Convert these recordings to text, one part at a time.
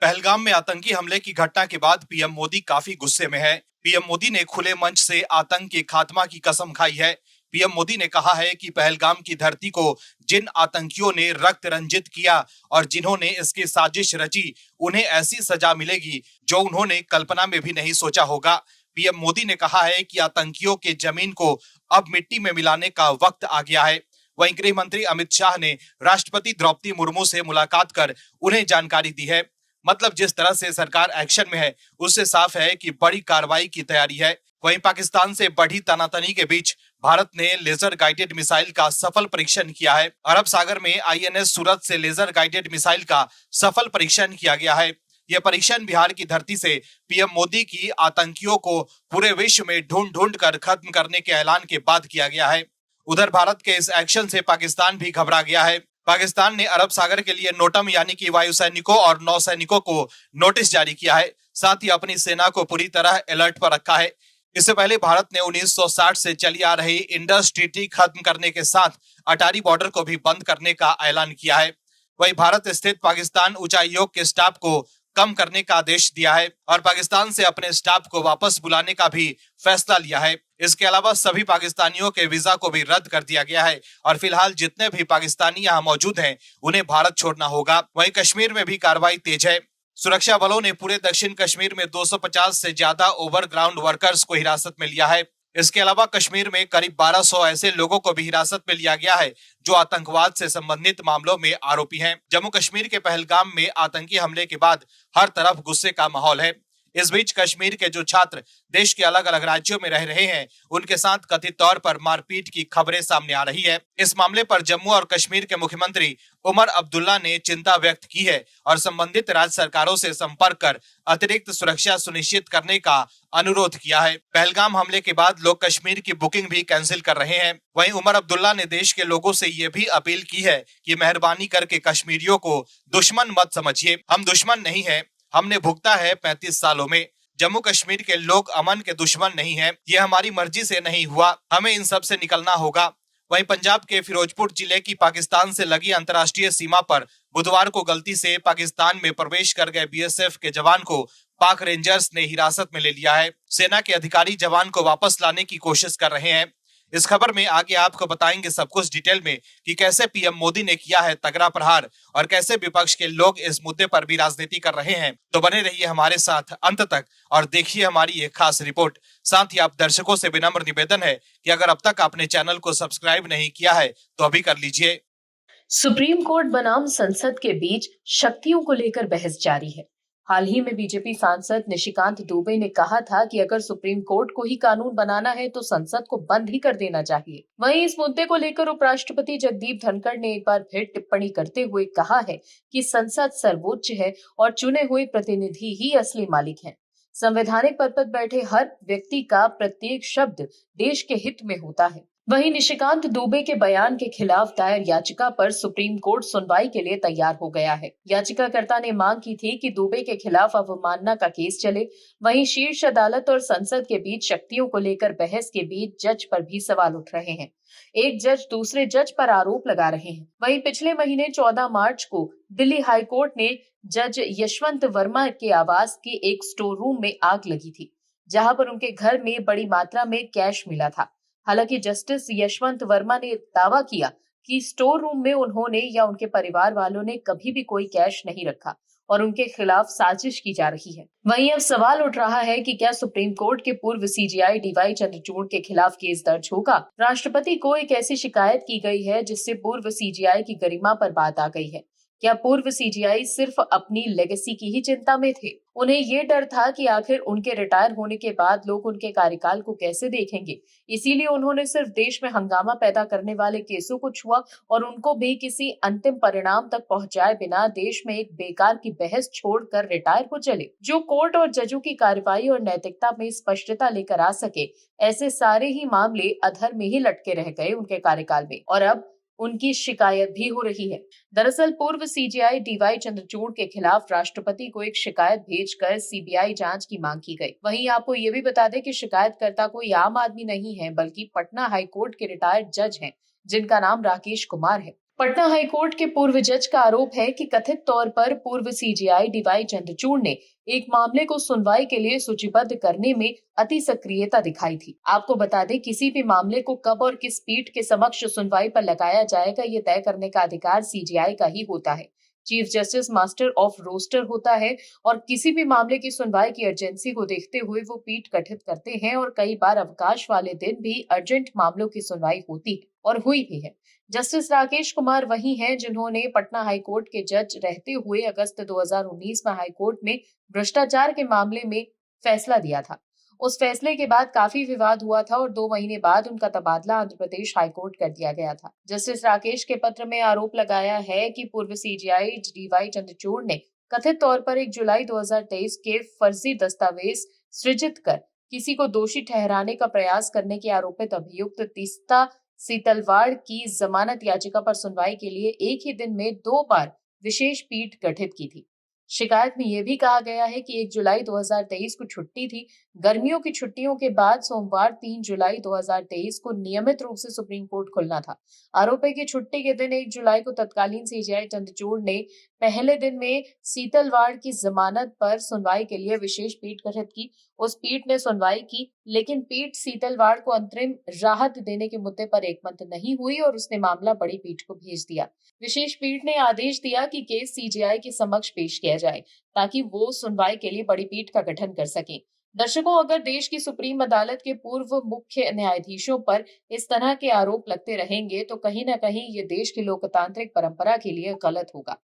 पहलगाम में आतंकी हमले की घटना के बाद पीएम मोदी काफी गुस्से में है। पीएम मोदी ने खुले मंच से आतंक के खात्मा की कसम खाई है। पीएम मोदी ने कहा है कि पहलगाम की धरती को जिन आतंकियों ने रक्त रंजित किया और जिन्होंने इसकी साजिश रची, उन्हें ऐसी सजा मिलेगी जो उन्होंने कल्पना में भी नहीं सोचा होगा। पीएम मोदी ने कहा है कि आतंकियों के जमीन को अब मिट्टी में मिलाने का वक्त आ गया है। वहीं गृह मंत्री अमित शाह ने राष्ट्रपति द्रौपदी मुर्मू से मुलाकात कर उन्हें जानकारी दी है। मतलब जिस तरह से सरकार एक्शन में है, उससे साफ है कि बड़ी कार्रवाई की तैयारी है। वहीं पाकिस्तान से बढ़ी तनातनी के बीच भारत ने लेजर गाइडेड मिसाइल का सफल परीक्षण किया है। अरब सागर में आईएनएस सूरत से लेजर गाइडेड मिसाइल का सफल परीक्षण किया गया है। यह परीक्षण बिहार की धरती से पीएम मोदी की आतंकियों को पूरे विश्व में ढूंढ ढूंढ कर खत्म करने के ऐलान के बाद किया गया है। उधर भारत के इस एक्शन से पाकिस्तान भी घबरा गया है। पाकिस्तान ने अरब सागर के लिए नोटम यानी कि वायु सैनिकों और नौ सैनिकों को नोटिस जारी किया है। साथ ही अपनी सेना को पूरी तरह अलर्ट पर रखा है। इससे पहले भारत ने 1960 से चली आ रही इंडस ट्रीटी खत्म करने के साथ अटारी बॉर्डर को भी बंद करने का ऐलान किया है। वहीं भारत स्थित पाकिस्तान उच्चायोग के स्टाफ को कम करने का आदेश दिया है और पाकिस्तान से अपने स्टाफ को वापस बुलाने का भी फैसला लिया है। इसके अलावा सभी पाकिस्तानियों के वीजा को भी रद्द कर दिया गया है और फिलहाल जितने भी पाकिस्तानी यहाँ मौजूद हैं, उन्हें भारत छोड़ना होगा। वहीं कश्मीर में भी कार्रवाई तेज है। सुरक्षा बलों ने पूरे दक्षिण कश्मीर में 250 से ज्यादा ओवरग्राउंड वर्कर्स को हिरासत में लिया है। इसके अलावा कश्मीर में करीब 1200 ऐसे लोगों को भी हिरासत में लिया गया है जो आतंकवाद से संबंधित मामलों में आरोपी हैं। जम्मू कश्मीर के पहलगाम में आतंकी हमले के बाद हर तरफ गुस्से का माहौल है। इस बीच कश्मीर के जो छात्र देश के अलग अलग राज्यों में रह रहे हैं, उनके साथ कथित तौर पर मारपीट की खबरें सामने आ रही है। इस मामले पर जम्मू और कश्मीर के मुख्यमंत्री उमर अब्दुल्ला ने चिंता व्यक्त की है और संबंधित राज्य सरकारों से संपर्क कर अतिरिक्त सुरक्षा सुनिश्चित करने का अनुरोध किया है। पहलगाम हमले के बाद लोग कश्मीर की बुकिंग भी कैंसिल कर रहे हैं। वहीं उमर अब्दुल्ला ने देश के लोगों से ये भी अपील की है कि मेहरबानी करके कश्मीरियों को दुश्मन मत समझिए। हम दुश्मन नहीं है, हमने भुगता है 35 सालों में। जम्मू कश्मीर के लोग अमन के दुश्मन नहीं हैं। ये हमारी मर्जी से नहीं हुआ, हमें इन सब से निकलना होगा। वहीं पंजाब के फिरोजपुर जिले की पाकिस्तान से लगी अंतर्राष्ट्रीय सीमा पर बुधवार को गलती से पाकिस्तान में प्रवेश कर गए बीएसएफ के जवान को पाक रेंजर्स ने हिरासत में ले लिया है। सेना के अधिकारी जवान को वापस लाने की कोशिश कर रहे हैं। इस खबर में आगे आपको बताएंगे सब कुछ डिटेल में कि कैसे पीएम मोदी ने किया है तगड़ा प्रहार और कैसे विपक्ष के लोग इस मुद्दे पर भी राजनीति कर रहे हैं। तो बने रहिए हमारे साथ अंत तक और देखिए हमारी एक खास रिपोर्ट। साथ ही आप दर्शकों से विनम्र निवेदन है कि अगर अब तक आपने चैनल को सब्सक्राइब नहीं किया है तो अभी कर लीजिए। सुप्रीम कोर्ट बनाम संसद के बीच शक्तियों को लेकर बहस जारी है। हाल ही में बीजेपी सांसद निशिकांत दुबे ने कहा था कि अगर सुप्रीम कोर्ट को ही कानून बनाना है तो संसद को बंद ही कर देना चाहिए। वहीं इस मुद्दे को लेकर उपराष्ट्रपति जगदीप धनखड़ ने एक बार फिर टिप्पणी करते हुए कहा है कि संसद सर्वोच्च है और चुने हुए प्रतिनिधि ही असली मालिक हैं। संवैधानिक पद पर बैठे हर व्यक्ति का प्रत्येक शब्द देश के हित में होता है। वहीं निशिकांत दुबे के बयान के खिलाफ दायर याचिका पर सुप्रीम कोर्ट सुनवाई के लिए तैयार हो गया है। याचिकाकर्ता ने मांग की थी कि दुबे के खिलाफ अवमानना का केस चले। वहीं शीर्ष अदालत और संसद के बीच शक्तियों को लेकर बहस के बीच जज पर भी सवाल उठ रहे हैं। एक जज दूसरे जज पर आरोप लगा रहे हैं। वहीं पिछले महीने 14 मार्च को दिल्ली हाई कोर्ट ने जज यशवंत वर्मा के आवास के एक स्टोर रूम में आग लगी थी, जहां पर उनके घर में बड़ी मात्रा में कैश मिला था। हालांकि जस्टिस यशवंत वर्मा ने दावा किया कि स्टोर रूम में उन्होंने या उनके परिवार वालों ने कभी भी कोई कैश नहीं रखा और उनके खिलाफ साजिश की जा रही है। वहीं अब सवाल उठ रहा है कि क्या सुप्रीम कोर्ट के पूर्व सीजेआई डीवाई चंद्रचूड़ के खिलाफ केस दर्ज होगा। राष्ट्रपति को एक ऐसी शिकायत की गई है जिससे पूर्व सीजेआई की गरिमा पर बात आ गई है। क्या पूर्व सीजेआई सिर्फ अपनी लेगेसी की ही चिंता में थे? उन्हें ये डर था कि आखिर उनके रिटायर होने के बाद लोग उनके कार्यकाल को कैसे देखेंगे, इसीलिए उन्होंने सिर्फ देश में हंगामा पैदा करने वाले केसों को छुआ और उनको भी किसी अंतिम परिणाम तक पहुंचाए बिना देश में एक बेकार की बहस छोड़कर रिटायर हो चले। जो कोर्ट और जजों की कार्रवाई और नैतिकता में स्पष्टता लेकर आ सके, ऐसे सारे ही मामले अधर में ही लटके रह गए उनके कार्यकाल में और अब उनकी शिकायत भी हो रही है। दरअसल पूर्व सीजेआई डीवाई चंद्रचूड़ के खिलाफ राष्ट्रपति को एक शिकायत भेजकर सीबीआई जांच की मांग की गई। वहीं आपको ये भी बता दें कि शिकायतकर्ता कोई आम आदमी नहीं है, बल्कि पटना हाई कोर्ट के रिटायर्ड जज हैं, जिनका नाम राकेश कुमार है। पटना हाईकोर्ट के पूर्व जज का आरोप है कि कथित तौर पर पूर्व सीजेआई डीवाई चंद्रचूड़ ने एक मामले को सुनवाई के लिए सूचीबद्ध करने में अति सक्रियता दिखाई थी। आपको बता दें, किसी भी मामले को कब और किस पीठ के समक्ष सुनवाई पर लगाया जाएगा, ये तय करने का अधिकार सीजेआई का ही होता है। Chief justice master of roster होता है और किसी भी मामले की सुनवाई की अर्जेंसी को देखते हुए वो पीठ गठित करते हैं और कई बार अवकाश वाले दिन भी अर्जेंट मामलों की सुनवाई होती है और हुई भी है। जस्टिस राकेश कुमार वही हैं जिन्होंने पटना हाईकोर्ट के जज रहते हुए अगस्त 2019 में हाईकोर्ट में भ्रष्टाचार के मामले में फैसला दिया था। उस फैसले के बाद काफी विवाद हुआ था और 2 महीने बाद उनका तबादला आंध्र प्रदेश हाईकोर्ट कर दिया गया था। जस्टिस राकेश के पत्र में आरोप लगाया है कि पूर्व सीजेआई डीवाई चंद्रचूड़ ने कथित तौर पर 1 जुलाई 2023 के फर्जी दस्तावेज सृजित कर किसी को दोषी ठहराने का प्रयास करने के आरोपित अभियुक्त तीस्ता सीतलवाड़ की जमानत याचिका पर सुनवाई के लिए एक ही दिन में 2 बार विशेष पीठ गठित की थी। शिकायत में यह भी कहा गया है कि 1 जुलाई 2023 को छुट्टी थी। गर्मियों की छुट्टियों के बाद सोमवार 3 जुलाई 2023 को नियमित रूप से सुप्रीम कोर्ट खुलना था। आरोप है कि छुट्टी के दिन 1 जुलाई को तत्कालीन सीजेआई चंद्रचूड़ ने पहले दिन में सीतलवाड़ की जमानत पर सुनवाई के लिए विशेष पीठ गठित की। उस पीठ ने सुनवाई की, लेकिन पीठ सीतलवाड़ को अंतरिम राहत देने के मुद्दे पर एकमत नहीं हुई और उसने मामला बड़ी पीठ को भेज दिया। विशेष पीठ ने आदेश दिया कि केस सीजेआई के समक्ष पेश किया जाए ताकि वो सुनवाई के लिए बड़ी पीठ का गठन कर सके। दर्शकों, अगर देश की सुप्रीम अदालत के पूर्व मुख्य न्यायाधीशों पर इस तरह के आरोप लगते रहेंगे तो कहीं न कहीं ये देश की लोकतांत्रिक परंपरा के लिए गलत होगा।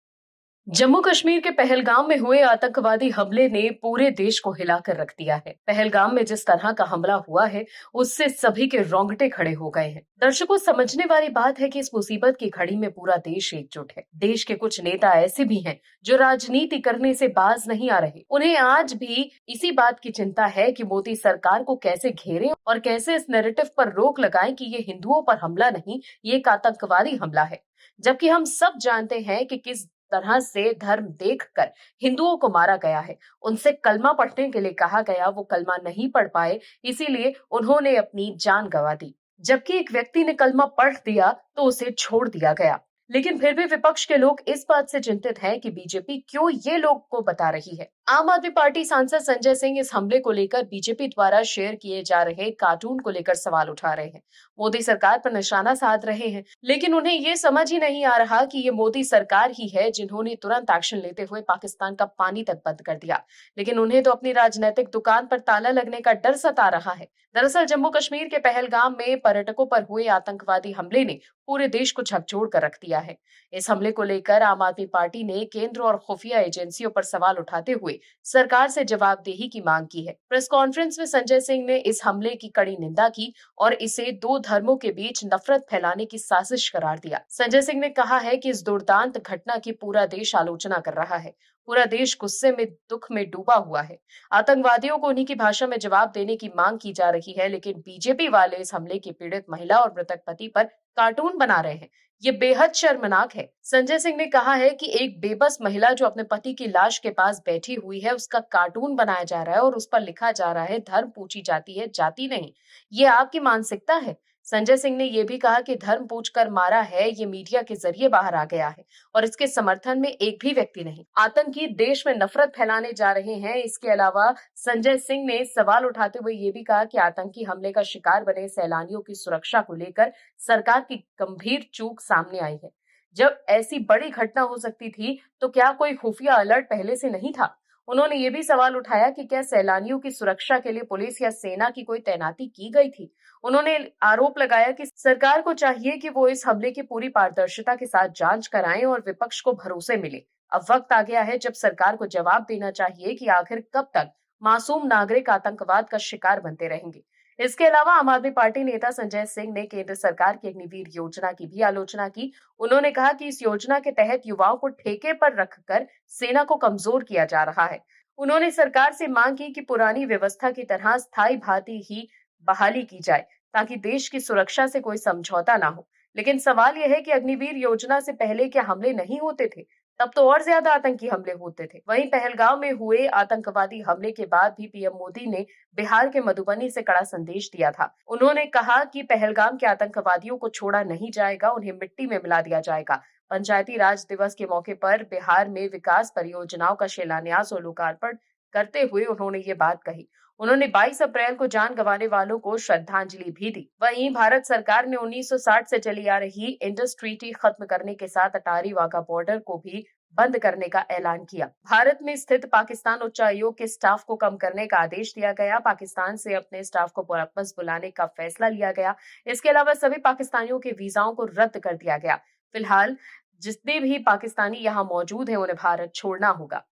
जम्मू कश्मीर के पहलगाम में हुए आतंकवादी हमले ने पूरे देश को हिलाकर रख दिया है। पहलगाम में जिस तरह का हमला हुआ है उससे सभी के रोंगटे खड़े हो गए हैं। दर्शकों, समझने वाली बात है कि इस मुसीबत की घड़ी में पूरा देश एकजुट है। देश के कुछ नेता ऐसे भी हैं जो राजनीति करने से बाज नहीं आ रहे। उन्हें आज भी इसी बात की चिंता है कि मोदी सरकार को कैसे घेरें और कैसे इस नैरेटिव पर रोक लगाएं कि ये हिंदुओं पर हमला नहीं, ये एक आतंकवादी हमला है। जबकि हम सब जानते हैं कि किस तरह से धर्म देखकर हिंदुओं को मारा गया है। उनसे कलमा पढ़ने के लिए कहा गया, वो कलमा नहीं पढ़ पाए, इसीलिए उन्होंने अपनी जान गंवा दी। जबकि एक व्यक्ति ने कलमा पढ़ दिया तो उसे छोड़ दिया गया। लेकिन फिर भी विपक्ष के लोग इस बात से चिंतित हैं कि बीजेपी क्यों ये लोग को बता रही है। आम आदमी पार्टी सांसद संजय सिंह इस हमले को लेकर बीजेपी द्वारा शेयर किए जा रहे कार्टून को लेकर सवाल उठा रहे हैं। मोदी सरकार पर निशाना साध रहे हैं, लेकिन उन्हें ये समझ ही नहीं आ रहा कि ये मोदी सरकार ही है जिन्होंने तुरंत एक्शन लेते हुए पाकिस्तान का पानी तक बंद कर दिया। लेकिन उन्हें तो अपनी राजनीतिक दुकान पर ताला लगने का डर सता रहा है। दरअसल जम्मू कश्मीर के पहलगाम में पर्यटकों पर हुए आतंकवादी हमले ने पूरे देश को झकझोर कर रख दिया है। इस हमले को लेकर आम आदमी पार्टी ने केंद्र और खुफिया एजेंसियों पर सवाल उठाते हुए सरकार से जवाबदेही की मांग की है। प्रेस कॉन्फ्रेंस में संजय सिंह ने इस हमले की कड़ी निंदा की और इसे 2 धर्मों के बीच नफरत फैलाने की साजिश करार दिया। संजय सिंह ने कहा है कि इस दुर्दांत घटना की पूरा देश आलोचना कर रहा है। पूरा देश गुस्से में, दुख में डूबा हुआ है। आतंकवादियों को उन्हीं की भाषा में जवाब देने की मांग की जा रही है, लेकिन बीजेपी वाले इस हमले की पीड़ित महिला और मृतक पति पर कार्टून बना रहे हैं। ये बेहद शर्मनाक है। संजय सिंह ने कहा है कि एक बेबस महिला जो अपने पति की लाश के पास बैठी हुई है, उसका कार्टून बनाया जा रहा है और उस पर लिखा जा रहा है धर्म पूछी जाती है, जाति नहीं। ये आपकी मानसिकता है। संजय सिंह ने यह भी कहा कि धर्म पूछकर मारा है, ये मीडिया के जरिए बाहर आ गया है और इसके समर्थन में एक भी व्यक्ति नहीं। आतंकी देश में नफरत फैलाने जा रहे हैं। इसके अलावा संजय सिंह ने सवाल उठाते हुए ये भी कहा कि आतंकी हमले का शिकार बने सैलानियों की सुरक्षा को लेकर सरकार की गंभीर चूक सामने आई है। जब ऐसी बड़ी घटना हो सकती थी तो क्या कोई खुफिया अलर्ट पहले से नहीं था? उन्होंने ये भी सवाल उठाया कि क्या सैलानियों की सुरक्षा के लिए पुलिस या सेना की कोई तैनाती की गई थी। उन्होंने आरोप लगाया कि सरकार को चाहिए कि वो इस हमले की पूरी पारदर्शिता के साथ जांच कराएं और विपक्ष को भरोसे मिले। अब वक्त आ गया है जब सरकार को जवाब देना चाहिए कि आखिर कब तक मासूम नागरिक आतंकवाद का शिकार बनते रहेंगे। इसके अलावा आम आदमी पार्टी नेता संजय सिंह ने केंद्र सरकार की अग्निवीर योजना की भी आलोचना की। उन्होंने कहा कि इस योजना के तहत युवाओं को ठेके पर रखकर सेना को कमजोर किया जा रहा है। उन्होंने सरकार से मांग की कि पुरानी व्यवस्था की तरह स्थायी भांति ही बहाली की जाए ताकि देश की सुरक्षा से कोई समझौता ना हो। लेकिन सवाल यह है कि अग्निवीर योजना से पहले क्या हमले नहीं होते थे? तब तो और ज्यादा आतंकी हमले होते थे। वहीं पहलगाम में हुए आतंकवादी हमले के बाद भी पीएम मोदी ने बिहार के मधुबनी से कड़ा संदेश दिया था। उन्होंने कहा कि पहलगाम के आतंकवादियों को छोड़ा नहीं जाएगा, उन्हें मिट्टी में मिला दिया जाएगा। पंचायती राज दिवस के मौके पर बिहार में विकास परियोजनाओं का शिलान्यास और लोकार्पण करते हुए उन्होंने ये बात कही। उन्होंने 22 अप्रैल को जान गंवाने वालों को श्रद्धांजलि भी दी। वहीं भारत सरकार ने 1960 से चली आ रही इंडस ट्रीटी खत्म करने के साथ अटारी वाघा बॉर्डर को भी बंद करने का ऐलान किया। भारत में स्थित पाकिस्तान उच्चायोग के स्टाफ को कम करने का आदेश दिया गया। पाकिस्तान से अपने स्टाफ को वापस बुलाने का फैसला लिया गया। इसके अलावा सभी पाकिस्तानियों के वीजाओं को रद्द कर दिया गया। फिलहाल जितने भी पाकिस्तानी यहाँ मौजूद हैं, उन्हें भारत छोड़ना होगा।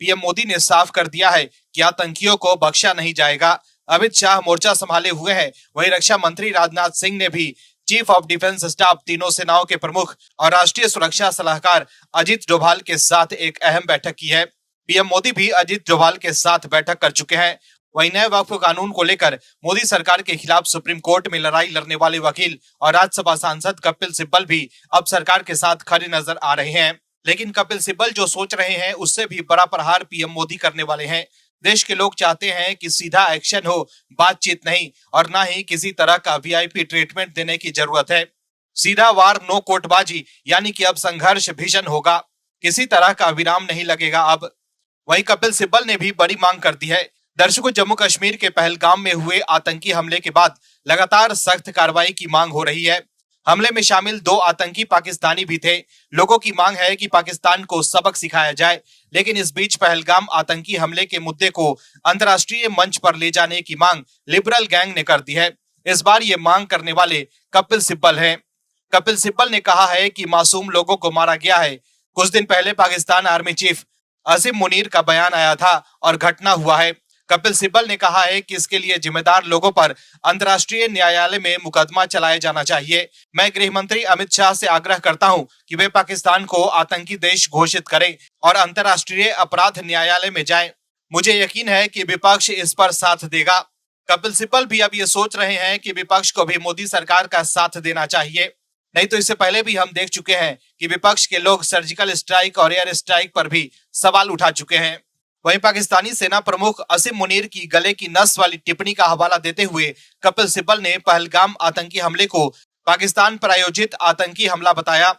पीएम मोदी ने साफ कर दिया है कि आतंकियों को बख्शा नहीं जाएगा। अमित शाह मोर्चा संभाले हुए हैं, वहीं रक्षा मंत्री राजनाथ सिंह ने भी चीफ ऑफ डिफेंस स्टाफ, तीनों सेनाओं के प्रमुख और राष्ट्रीय सुरक्षा सलाहकार अजीत डोभाल के साथ एक अहम बैठक की है। पीएम मोदी भी अजीत डोभाल के साथ बैठक कर चुके हैं। वहीं नए वक्फ कानून को लेकर मोदी सरकार के खिलाफ सुप्रीम कोर्ट में लड़ाई लड़ने वाले वकील और राज्यसभा सांसद कपिल सिब्बल भी अब सरकार के साथ खड़े नजर आ रहे हैं। लेकिन कपिल सिब्बल जो सोच रहे हैं उससे भी बड़ा प्रहार पीएम मोदी करने वाले हैं। देश के लोग चाहते हैं कि सीधा एक्शन हो, बातचीत नहीं, और ना ही किसी तरह का वीआईपी ट्रीटमेंट देने की जरूरत है। सीधा वार, नो कोर्टबाजी, यानी कि अब संघर्ष भीषण होगा, किसी तरह का विराम नहीं लगेगा अब। वहीं कपिल सिब्बल ने भी बड़ी मांग कर दी है। दर्शकों, जम्मू कश्मीर के पहलगाम में हुए आतंकी हमले के बाद लगातार सख्त कार्रवाई की मांग हो रही है। हमले में शामिल 2 आतंकी पाकिस्तानी भी थे। लोगों की मांग है कि पाकिस्तान को सबक सिखाया जाए। लेकिन इस बीच पहलगाम आतंकी हमले के मुद्दे को अंतर्राष्ट्रीय मंच पर ले जाने की मांग लिबरल गैंग ने कर दी है। इस बार ये मांग करने वाले कपिल सिब्बल हैं। कपिल सिब्बल ने कहा है कि मासूम लोगों को मारा गया है। कुछ दिन पहले पाकिस्तान आर्मी चीफ असीम मुनीर का बयान आया था और घटना हुआ है। कपिल सिब्बल ने कहा है कि इसके लिए जिम्मेदार लोगों पर अंतर्राष्ट्रीय न्यायालय में मुकदमा चलाया जाना चाहिए। मैं गृह मंत्री अमित शाह से आग्रह करता हूं कि वे पाकिस्तान को आतंकी देश घोषित करें और अंतर्राष्ट्रीय अपराध न्यायालय में जाएं। मुझे यकीन है कि विपक्ष इस पर साथ देगा। कपिल सिब्बल भी अब ये सोच रहे हैं कि विपक्ष को भी मोदी सरकार का साथ देना चाहिए। नहीं तो इससे पहले भी हम देख चुके हैं कि विपक्ष के लोग सर्जिकल स्ट्राइक और एयर स्ट्राइक पर भी सवाल उठा चुके हैं। वहीं पाकिस्तानी सेना प्रमुख असीम मुनीर की गले की नस वाली टिप्पणी का हवाला देते हुए कपिल सिब्बल ने पहलगाम आतंकी हमले को पाकिस्तान प्रायोजित आतंकी हमला बताया।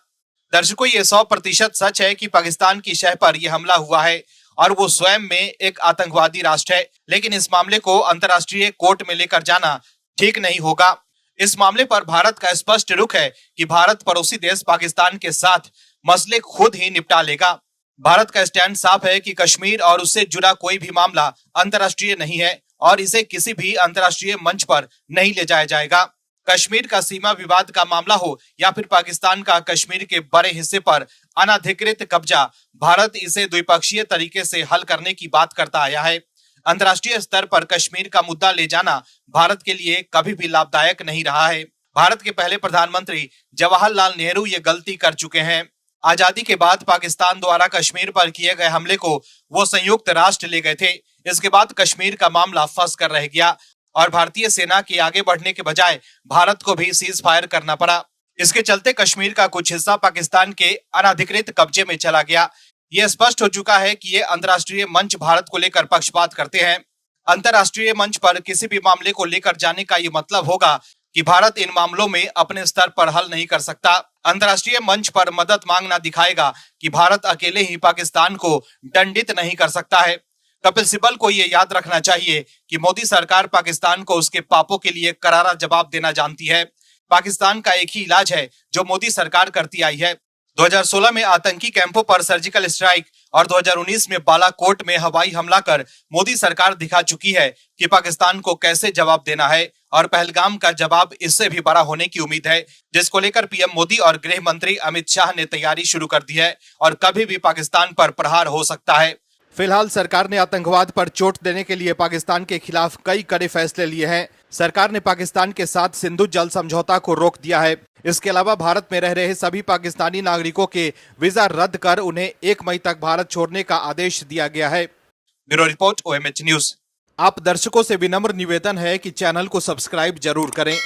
दर्शकों, ये 100% सच है कि पाकिस्तान की शह पर यह हमला हुआ है और वो स्वयं में एक आतंकवादी राष्ट्र है। लेकिन इस मामले को अंतर्राष्ट्रीय कोर्ट में लेकर जाना ठीक नहीं होगा। इस मामले पर भारत का स्पष्ट रुख है कि भारत पड़ोसी देश पाकिस्तान के साथ मसले खुद ही निपटा लेगा। भारत का स्टैंड साफ है कि कश्मीर और उससे जुड़ा कोई भी मामला अंतर्राष्ट्रीय नहीं है और इसे किसी भी अंतर्राष्ट्रीय मंच पर नहीं ले जाया जाएगा। कश्मीर का सीमा विवाद का मामला हो या फिर पाकिस्तान का कश्मीर के बड़े हिस्से पर अनाधिकृत कब्जा, भारत इसे द्विपक्षीय तरीके से हल करने की बात करता आया है। अंतर्राष्ट्रीय स्तर पर कश्मीर का मुद्दा ले जाना भारत के लिए कभी भी लाभदायक नहीं रहा है। भारत के पहले प्रधानमंत्री जवाहरलाल नेहरू ये गलती कर चुके हैं। आजादी के बाद पाकिस्तान द्वारा कश्मीर पर किए गए हमले को वो संयुक्त राष्ट्र ले गए थे। इसके बाद कश्मीर का मामला फंस कर रह गया और भारतीय सेना के आगे बढ़ने के बजाय भारत को भी सीज फायर करना पड़ा। इसके चलते कश्मीर का कुछ हिस्सा पाकिस्तान के अनाधिकृत कब्जे में चला गया। ये स्पष्ट हो चुका है कि ये अंतर्राष्ट्रीय मंच भारत को लेकर पक्षपात करते हैं। अंतर्राष्ट्रीय मंच पर किसी भी मामले को लेकर जाने का ये मतलब होगा कि भारत इन मामलों में अपने स्तर पर हल नहीं कर सकता। अंतर्राष्ट्रीय मंच पर मदद मांगना दिखाएगा कि भारत अकेले ही पाकिस्तान को दंडित नहीं कर सकता है। कपिल सिब्बल को ये याद रखना चाहिए कि मोदी सरकार पाकिस्तान को उसके पापों के लिए करारा जवाब देना जानती है। पाकिस्तान का एक ही इलाज है जो मोदी सरकार करती आई है। 2016 में आतंकी कैंपों पर सर्जिकल स्ट्राइक और 2019 में बालाकोट में हवाई हमला कर मोदी सरकार दिखा चुकी है कि पाकिस्तान को कैसे जवाब देना है और पहलगाम का जवाब इससे भी बड़ा होने की उम्मीद है, जिसको लेकर पीएम मोदी और गृह मंत्री अमित शाह ने तैयारी शुरू कर दी है और कभी भी पाकिस्तान पर प्रहार हो सकता है। फिलहाल सरकार ने आतंकवाद पर चोट देने के लिए पाकिस्तान के खिलाफ कई कड़े फैसले लिए हैं। सरकार ने पाकिस्तान के साथ सिंधु जल समझौता को रोक दिया है। इसके अलावा भारत में रह रहे सभी पाकिस्तानी नागरिकों के वीजा रद्द कर उन्हें 1 मई तक भारत छोड़ने का आदेश दिया गया है। Bureau report, OMH news. आप दर्शकों से विनम्र निवेदन है कि चैनल को सब्सक्राइब जरूर करें।